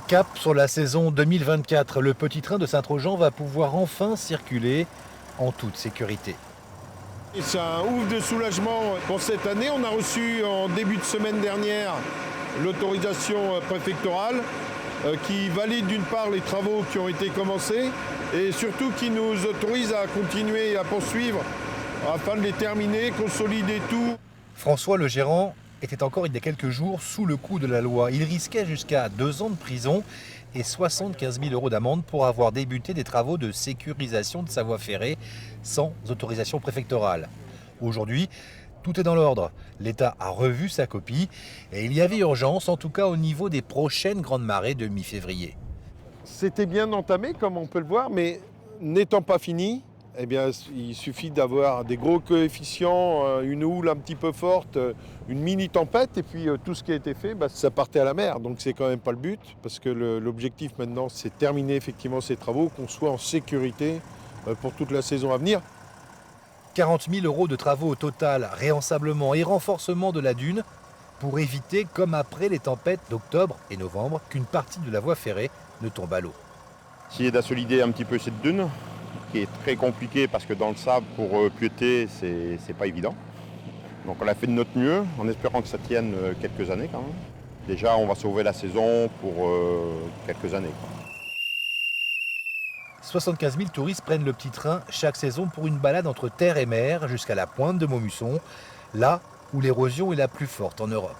Cap sur la saison 2024, le petit train de Saint-Trojan va pouvoir enfin circuler en toute sécurité. C'est un ouf de soulagement pour cette année. On a reçu en début de semaine dernière l'autorisation préfectorale qui valide d'une part les travaux qui ont été commencés et surtout qui nous autorise à continuer et à poursuivre afin de les terminer, consolider tout. François, le gérant, était encore il y a quelques jours sous le coup de la loi. Il risquait jusqu'à 2 ans de prison et 75 000 € d'amende pour avoir débuté des travaux de sécurisation de sa voie ferrée sans autorisation préfectorale. Aujourd'hui, tout est dans l'ordre. L'État a revu sa copie et il y avait urgence, en tout cas au niveau des prochaines grandes marées de mi-février. C'était bien entamé, comme on peut le voir, mais n'étant pas fini, eh bien, il suffit d'avoir des gros coefficients, une houle un petit peu forte, une mini-tempête, et puis tout ce qui a été fait, ça partait à la mer. Donc c'est quand même pas le but, parce que l'objectif maintenant, c'est de terminer effectivement ces travaux, qu'on soit en sécurité pour toute la saison à venir. 40 000 € de travaux au total, réensablement et renforcement de la dune, pour éviter, comme après les tempêtes d'octobre et novembre, qu'une partie de la voie ferrée ne tombe à l'eau. Essayer d'assolider un petit peu cette dune, qui est très compliquée parce que dans le sable, pour pieuter, c'est pas évident. Donc on a fait de notre mieux, en espérant que ça tienne quelques années quand même. Déjà, on va sauver la saison pour quelques années, quoi. 75 000 touristes prennent le petit train chaque saison pour une balade entre terre et mer jusqu'à la pointe de Maumusson, là où l'érosion est la plus forte en Europe.